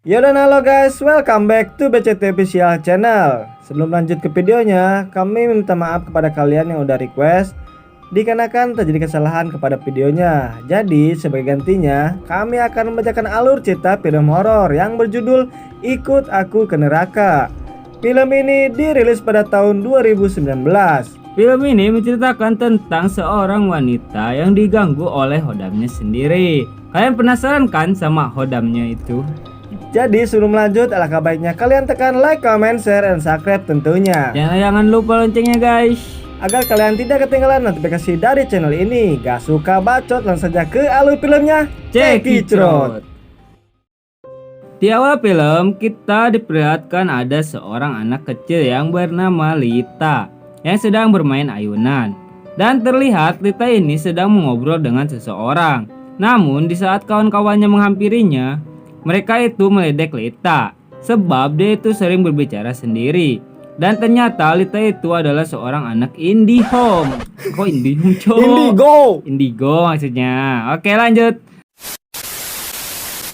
Yo dan halo guys, welcome back to BCT Official Channel. Sebelum lanjut ke videonya, kami minta maaf kepada kalian yang udah request dikarenakan terjadi kesalahan kepada videonya. Jadi sebagai gantinya, kami akan membacakan alur cerita film horor yang berjudul Ikut Aku ke Neraka. Film ini dirilis pada tahun 2019. Film ini menceritakan tentang seorang wanita yang diganggu oleh hodamnya sendiri. Kalian penasaran kan sama hodamnya itu? Jadi sebelum lanjut, alangkah baiknya kalian tekan like, comment, share, dan subscribe tentunya. Jangan lupa loncengnya guys, agar kalian tidak ketinggalan notifikasi dari channel ini. Gak suka bacot, langsung saja ke alur filmnya. Cekicrot. Di awal film kita diperlihatkan ada seorang anak kecil yang bernama Lita yang sedang bermain ayunan. Dan terlihat Lita ini sedang mengobrol dengan seseorang. Namun di saat kawan-kawannya menghampirinya, mereka itu meledek Lita sebab dia itu sering berbicara sendiri. Dan ternyata Lita itu adalah seorang anak IndiHome. Kok IndiHome cowok? Indigo maksudnya. Oke lanjut.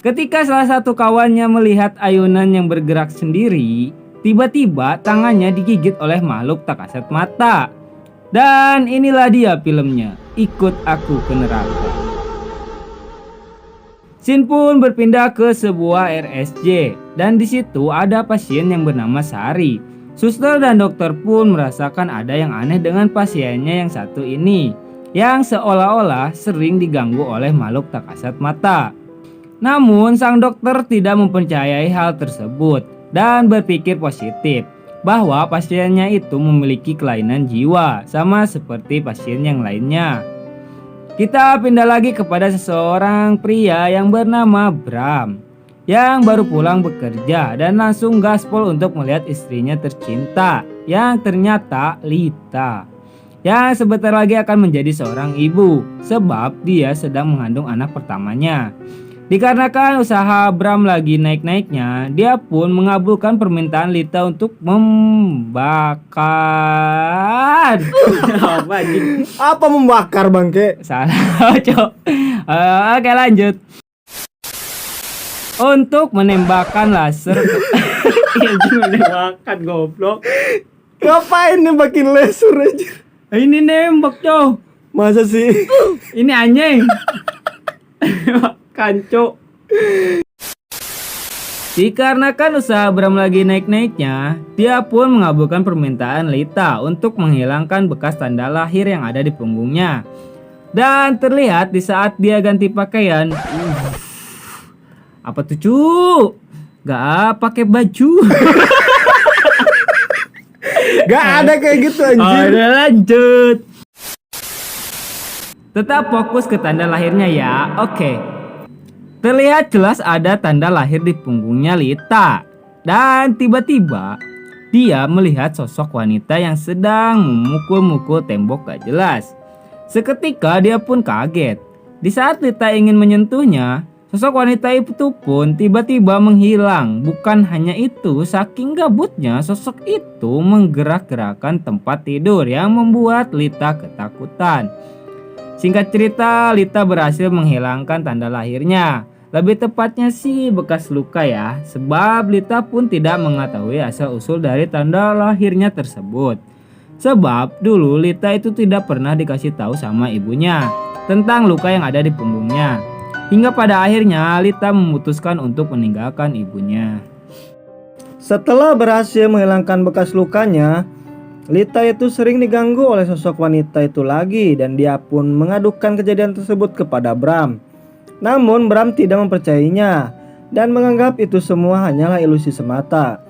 Ketika salah satu kawannya melihat ayunan yang bergerak sendiri, tiba-tiba tangannya digigit oleh makhluk tak kasat mata. Dan inilah dia filmnya, Ikut Aku ke Neraka. Scene pun berpindah ke sebuah RSJ dan di situ ada pasien yang bernama Sari. Suster dan dokter pun merasakan ada yang aneh dengan pasiennya yang satu ini, yang seolah-olah sering diganggu oleh makhluk tak kasat mata. Namun sang dokter tidak mempercayai hal tersebut dan berpikir positif bahwa pasiennya itu memiliki kelainan jiwa sama seperti pasien yang lainnya. Kita pindah lagi kepada seseorang pria yang bernama Bram yang baru pulang bekerja dan langsung gaspol untuk melihat istrinya tercinta yang ternyata Lita, yang sebentar lagi akan menjadi seorang ibu sebab dia sedang mengandung anak pertamanya. Dikarenakan usaha Bram lagi naik-naiknya, dia pun mengabulkan permintaan Lita untuk membakar. Apa membakar bangke? Salah cok. Oke lanjut. Untuk menembakkan laser. Ya menembakkan goblok. Ngapain nembakin laser aja? Ini nembak cok. Masa sih? Ini anjing. Kanco. Dikarenakan usaha Bram lagi naik-naiknya, dia pun mengabulkan permintaan Lita untuk menghilangkan bekas tanda lahir yang ada di punggungnya. Dan terlihat di saat dia ganti pakaian, apa tuh cu? Gak pakai baju. Gak ada kayak gitu anjir. Udah lanjut. Tetap fokus ke tanda lahirnya ya. Oke. Terlihat jelas ada tanda lahir di punggungnya Lita. Dan tiba-tiba dia melihat sosok wanita yang sedang memukul-mukul tembok gak jelas. Seketika dia pun kaget. Di saat Lita ingin menyentuhnya, sosok wanita itu pun tiba-tiba menghilang. Bukan hanya itu, saking gabutnya sosok itu menggerak-gerakan tempat tidur yang membuat Lita ketakutan. Singkat cerita, Lita berhasil menghilangkan tanda lahirnya. Lebih tepatnya sih bekas luka ya, sebab Lita pun tidak mengetahui asal-usul dari tanda lahirnya tersebut. Sebab dulu Lita itu tidak pernah dikasih tahu sama ibunya tentang luka yang ada di punggungnya. Hingga pada akhirnya Lita memutuskan untuk meninggalkan ibunya. Setelah berhasil menghilangkan bekas lukanya, Lita itu sering diganggu oleh sosok wanita itu lagi dan dia pun mengadukan kejadian tersebut kepada Bram. Namun Bram tidak mempercayainya dan menganggap itu semua hanyalah ilusi semata.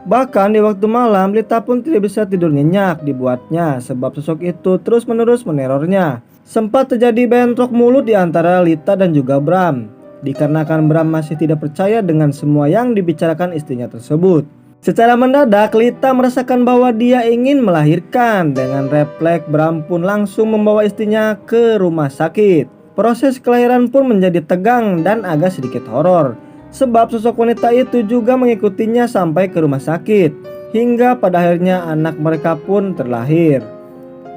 Bahkan di waktu malam Lita pun tidak bisa tidur nyenyak dibuatnya sebab sosok itu terus-menerus menerornya. Sempat terjadi bentrok mulut di antara Lita dan juga Bram, dikarenakan Bram masih tidak percaya dengan semua yang dibicarakan istrinya tersebut. Secara mendadak Lita merasakan bahwa dia ingin melahirkan. Dengan refleks Bram pun langsung membawa istrinya ke rumah sakit. Proses kelahiran pun menjadi tegang dan agak sedikit horor, sebab sosok wanita itu juga mengikutinya sampai ke rumah sakit. Hingga pada akhirnya anak mereka pun terlahir.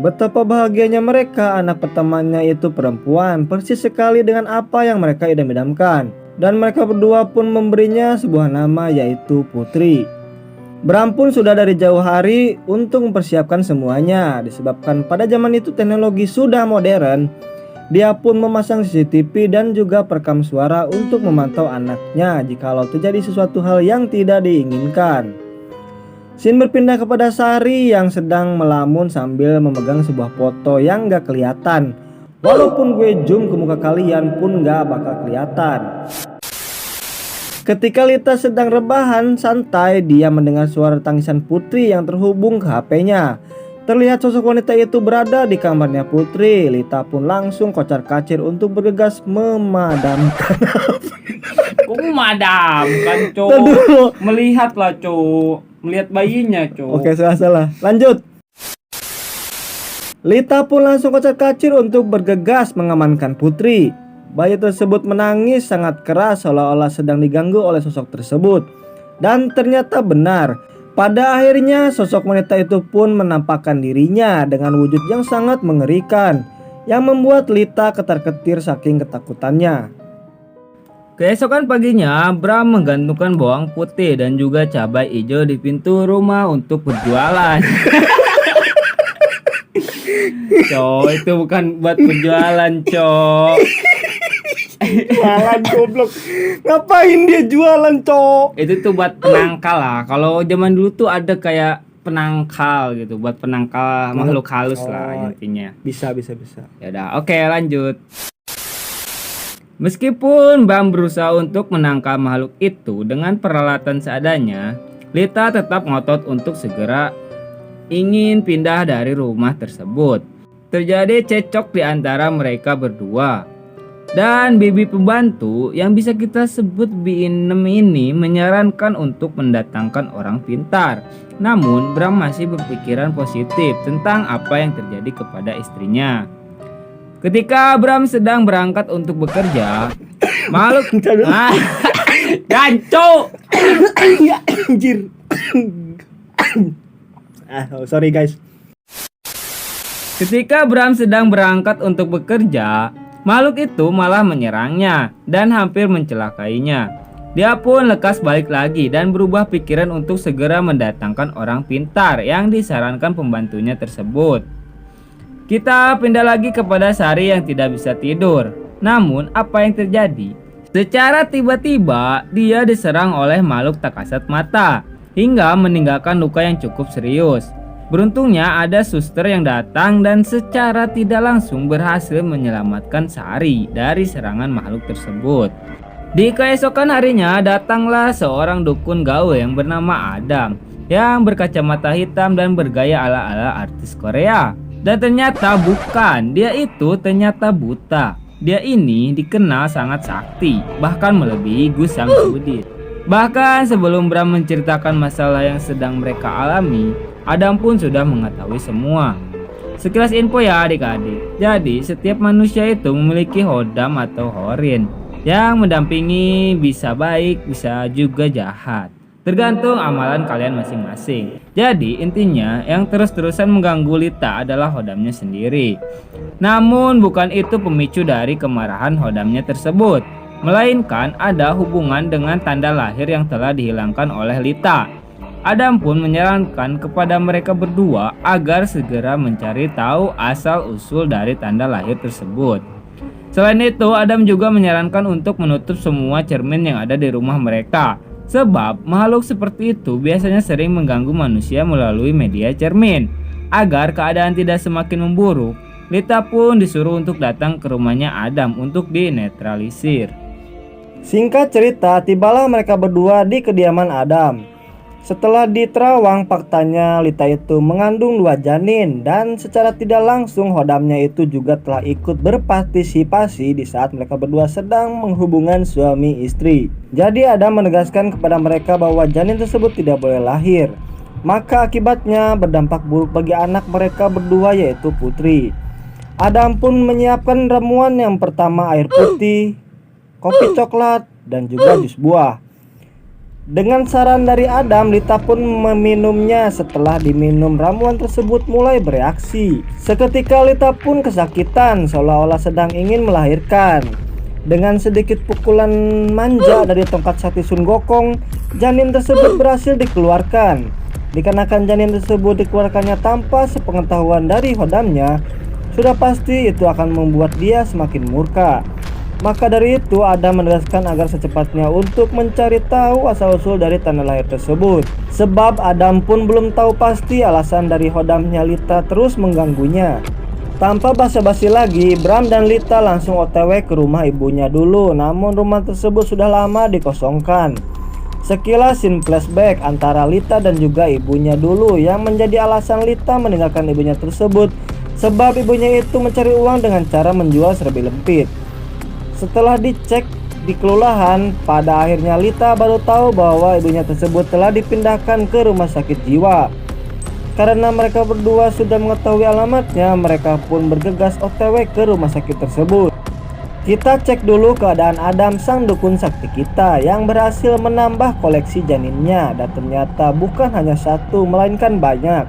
Betapa bahagianya mereka, anak pertamanya itu perempuan, persis sekali dengan apa yang mereka idam-idamkan. dan mereka berdua pun memberinya sebuah nama yaitu Putri. Bram pun sudah dari jauh hari untuk mempersiapkan semuanya. Disebabkan pada zaman itu teknologi sudah modern, dia pun memasang CCTV dan juga perekam suara untuk memantau anaknya jikalau terjadi sesuatu hal yang tidak diinginkan. Scene berpindah kepada Sari yang sedang melamun sambil memegang sebuah foto yang gak kelihatan. Walaupun gue zoom ke muka kalian pun gak bakal kelihatan. Ketika Lita sedang rebahan santai, dia mendengar suara tangisan Putri yang terhubung ke HP-nya. Terlihat sosok wanita itu berada di kamarnya Putri. Lita pun langsung kocar-kacir untuk bergegas memadamkan api. Kok memadamkan, Cok? Melihatlah, Cok. Melihat bayinya, Cok. Oke, salah. Lanjut. Lita pun langsung kocar-kacir untuk bergegas mengamankan Putri. Bayi tersebut menangis sangat keras seolah-olah sedang diganggu oleh sosok tersebut. Dan ternyata benar. Pada akhirnya sosok wanita itu pun menampakkan dirinya dengan wujud yang sangat mengerikan, yang membuat Lita ketar-ketir saking ketakutannya. Keesokan paginya, Bram menggantungkan bawang putih dan juga cabai hijau di pintu rumah untuk berjualan. Cok, itu bukan buat berjualan, Cok. Jualan goblok. Ngapain dia jualan, Cok? Itu tuh buat penangkal lah. Kalau zaman dulu tuh ada kayak penangkal gitu, buat penangkal makhluk halus lah intinya. Bisa. Ya udah, oke lanjut. Meskipun Bram berusaha untuk menangkal makhluk itu dengan peralatan seadanya, Lita tetap ngotot untuk segera ingin pindah dari rumah tersebut. Terjadi cekcok di antara mereka berdua. Dan bibi pembantu yang bisa kita sebut Bi-inem ini menyarankan untuk mendatangkan orang pintar. Namun Bram masih berpikiran positif tentang apa yang terjadi kepada istrinya. Ketika Bram sedang berangkat untuk bekerja, makhluk ganco. Anjir. Sorry guys. Ketika Bram sedang berangkat untuk bekerja, makhluk itu malah menyerangnya dan hampir mencelakainya. Dia pun lekas balik lagi dan berubah pikiran untuk segera mendatangkan orang pintar yang disarankan pembantunya tersebut. Kita pindah lagi kepada Sari yang tidak bisa tidur. Namun apa yang terjadi? Secara tiba-tiba dia diserang oleh makhluk tak kasat mata hingga meninggalkan luka yang cukup serius. Beruntungnya ada suster yang datang dan secara tidak langsung berhasil menyelamatkan Sari dari serangan makhluk tersebut. Di keesokan harinya datanglah seorang dukun gaul yang bernama Adam yang berkacamata hitam dan bergaya ala-ala artis Korea. Dan ternyata bukan, dia itu ternyata buta. Dia ini dikenal sangat sakti, bahkan melebihi Gus Samsudin. Bahkan sebelum Bram menceritakan masalah yang sedang mereka alami, Adam pun sudah mengetahui semua. Sekilas info ya adik-adik. Jadi setiap manusia itu memiliki hodam atau horin yang mendampingi, bisa baik bisa juga jahat, tergantung amalan kalian masing-masing. Jadi intinya yang terus-terusan mengganggu Lita adalah hodamnya sendiri. Namun bukan itu pemicu dari kemarahan hodamnya tersebut, melainkan ada hubungan dengan tanda lahir yang telah dihilangkan oleh Lita. Adam pun menyarankan kepada mereka berdua agar segera mencari tahu asal-usul dari tanda lahir tersebut. Selain itu, Adam juga menyarankan untuk menutup semua cermin yang ada di rumah mereka. Sebab makhluk seperti itu biasanya sering mengganggu manusia melalui media cermin. Agar keadaan tidak semakin memburuk, Lita pun disuruh untuk datang ke rumahnya Adam untuk dinetralisir. Singkat cerita, tibalah mereka berdua di kediaman Adam. Setelah diterawang, faktanya Lita itu mengandung 2 janin dan secara tidak langsung hodamnya itu juga telah ikut berpartisipasi di saat mereka berdua sedang menghubungkan suami istri. Jadi Adam menegaskan kepada mereka bahwa janin tersebut tidak boleh lahir. Maka akibatnya berdampak buruk bagi anak mereka berdua yaitu Putri. Adam pun menyiapkan ramuan yang pertama air putih, kopi coklat, dan juga jus buah. Dengan saran dari Adam, Lita pun meminumnya. Setelah diminum, ramuan tersebut mulai bereaksi. Seketika Lita pun kesakitan seolah-olah sedang ingin melahirkan. Dengan sedikit pukulan manja dari tongkat sakti Sun Gokong, janin tersebut berhasil dikeluarkan. Dikarenakan janin tersebut dikeluarkannya tanpa sepengetahuan dari Hodamnya, sudah pasti itu akan membuat dia semakin murka. Maka dari itu Adam menegaskan agar secepatnya untuk mencari tahu asal-usul dari tanda lahir tersebut. Sebab Adam pun belum tahu pasti alasan dari Hodamnya Lita terus mengganggunya. Tanpa basa-basi lagi, Bram dan Lita langsung OTW ke rumah ibunya dulu. Namun rumah tersebut sudah lama dikosongkan. Sekilas scene flashback antara Lita dan juga ibunya dulu yang menjadi alasan Lita meninggalkan ibunya tersebut. Sebab ibunya itu mencari uang dengan cara menjual serbia lempit. Setelah dicek di kelurahan, pada akhirnya Lita baru tahu bahwa ibunya tersebut telah dipindahkan ke rumah sakit jiwa. Karena mereka berdua sudah mengetahui alamatnya, mereka pun bergegas OTW ke rumah sakit tersebut. Kita cek dulu keadaan Adam, sang dukun sakti kita, yang berhasil menambah koleksi janinnya, dan ternyata bukan hanya satu melainkan banyak.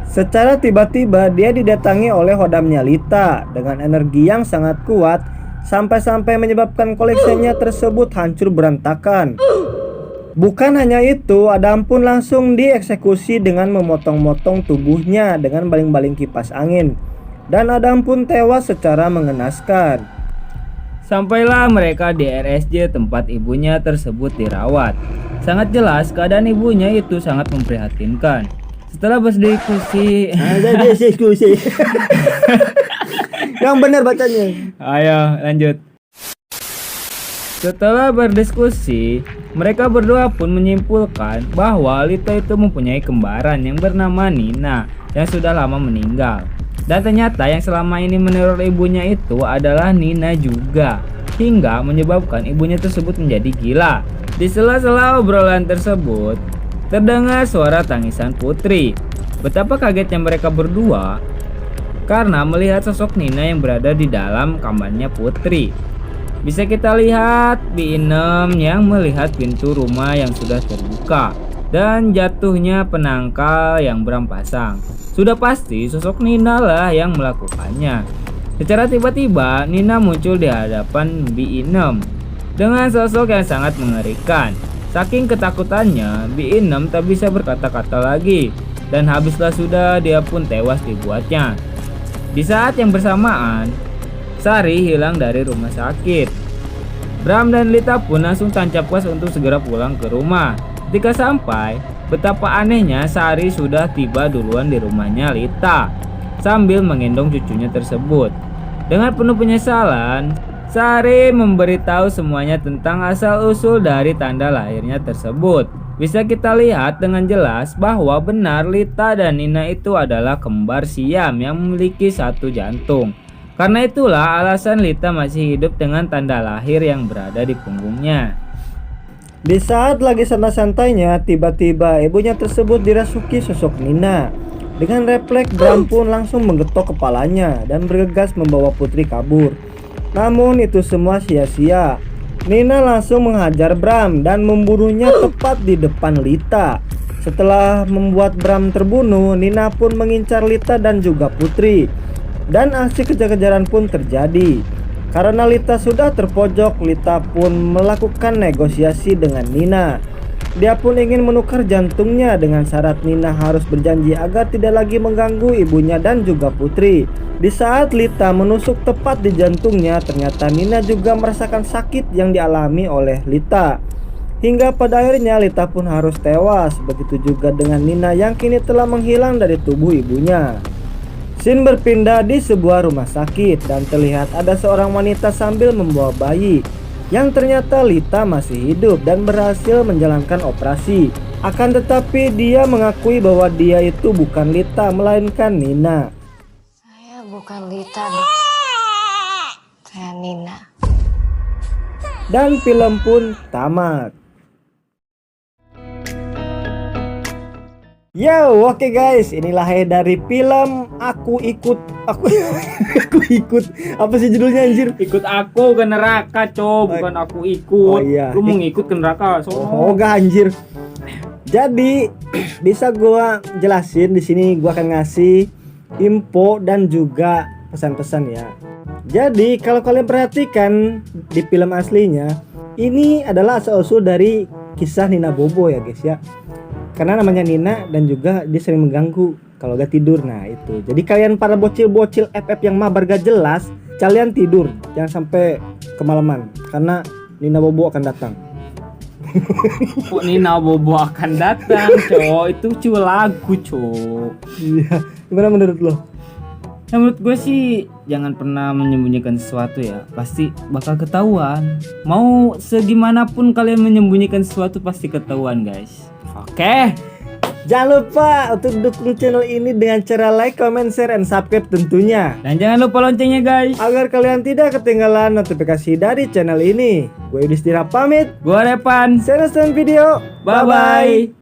Secara tiba-tiba dia didatangi oleh Hodamnya Lita dengan energi yang sangat kuat, sampai-sampai menyebabkan koleksinya tersebut hancur berantakan. Bukan hanya itu, Adam pun langsung dieksekusi dengan memotong-motong tubuhnya dengan baling-baling kipas angin. Dan Adam pun tewas secara mengenaskan. Sampailah mereka di RSJ tempat ibunya tersebut dirawat. Sangat jelas keadaan ibunya itu sangat memprihatinkan. Setelah berdiskusi, Yang benar bacanya. ayo lanjut. Setelah berdiskusi, mereka berdua pun menyimpulkan bahwa Lita itu mempunyai kembaran yang bernama Nina yang sudah lama meninggal. Dan ternyata yang selama ini meneror ibunya itu adalah Nina juga, hingga menyebabkan ibunya tersebut menjadi gila. Di sela-sela obrolan tersebut, terdengar suara tangisan Putri. Betapa kagetnya mereka berdua karena melihat sosok Nina yang berada di dalam kamarnya Putri. Bisa kita lihat Bi-inem yang melihat pintu rumah yang sudah terbuka dan jatuhnya penangkal yang Bram pasang. Sudah pasti sosok Nina lah yang melakukannya. Secara tiba-tiba Nina muncul di hadapan Bi-inem dengan sosok yang sangat mengerikan. Saking ketakutannya, Bi-inem tak bisa berkata-kata lagi dan habislah sudah dia pun tewas dibuatnya. Di saat yang bersamaan, Sari hilang dari rumah sakit. Bram dan Lita pun langsung tancap gas untuk segera pulang ke rumah. Ketika sampai, betapa anehnya Sari sudah tiba duluan di rumahnya Lita sambil menggendong cucunya tersebut. Dengan penuh penyesalan, Sari memberitahu semuanya tentang asal-usul dari tanda lahirnya tersebut. Bisa kita lihat dengan jelas bahwa benar Lita dan Nina itu adalah kembar siam yang memiliki satu jantung. Karena itulah alasan Lita masih hidup dengan tanda lahir yang berada di punggungnya. Di saat lagi santai-santainya, tiba-tiba ibunya tersebut dirasuki sosok Nina. Dengan refleks, Bram pun langsung menggetok kepalanya dan bergegas membawa Putri kabur. Namun itu semua sia-sia. Nina langsung menghajar Bram dan membunuhnya tepat di depan Lita. Setelah membuat Bram terbunuh, Nina pun mengincar Lita dan juga Putri. Dan aksi kejar-kejaran pun terjadi. Karena Lita sudah terpojok, Lita pun melakukan negosiasi dengan Nina. Dia pun ingin menukar jantungnya dengan syarat Nina harus berjanji agar tidak lagi mengganggu ibunya dan juga Putri. Di saat Lita menusuk tepat di jantungnya, ternyata Nina juga merasakan sakit yang dialami oleh Lita. Hingga pada akhirnya Lita pun harus tewas. Begitu juga dengan Nina yang kini telah menghilang dari tubuh ibunya. Scene berpindah di sebuah rumah sakit dan terlihat ada seorang wanita sambil membawa bayi, yang ternyata Lita masih hidup dan berhasil menjalankan operasi. Akan tetapi dia mengakui bahwa dia itu bukan Lita melainkan Nina. Saya bukan Lita, Dok. Saya Nina. Dan film pun tamat. Yo, oke guys, inilah dari film Aku Ikut. Aku ikut. Apa sih judulnya anjir? Ikut aku ke neraka, bukan aku ikut. Oh, iya. Lu mau ngikut ke neraka, Oh, gak anjir. Jadi bisa gua jelasin di sini, gua akan ngasih info dan juga pesan-pesan ya. Jadi kalau kalian perhatikan di film aslinya, ini adalah asal-usul dari kisah Nina Bobo ya guys ya. Karena namanya Nina dan juga dia sering mengganggu kalau gak tidur. Nah itu. Jadi kalian para bocil-bocil FF yang mabar gak jelas, kalian tidur, jangan sampai kemalaman karena Nina Bobo akan datang. Kok Nina Bobo akan datang, cowok? Itu cuma lagu, cowok. Iya, gimana menurut lo? Ya, menurut gue sih jangan pernah menyembunyikan sesuatu ya, pasti bakal ketahuan. Mau segimanapun kalian menyembunyikan sesuatu pasti ketahuan guys. Oke. Jangan lupa untuk dukung channel ini dengan cara like, comment, share, and subscribe tentunya. Dan jangan lupa loncengnya guys. Agar kalian tidak ketinggalan notifikasi dari channel ini. Gue Yudhistira pamit. Gua Repan. See you next time video. Bye bye.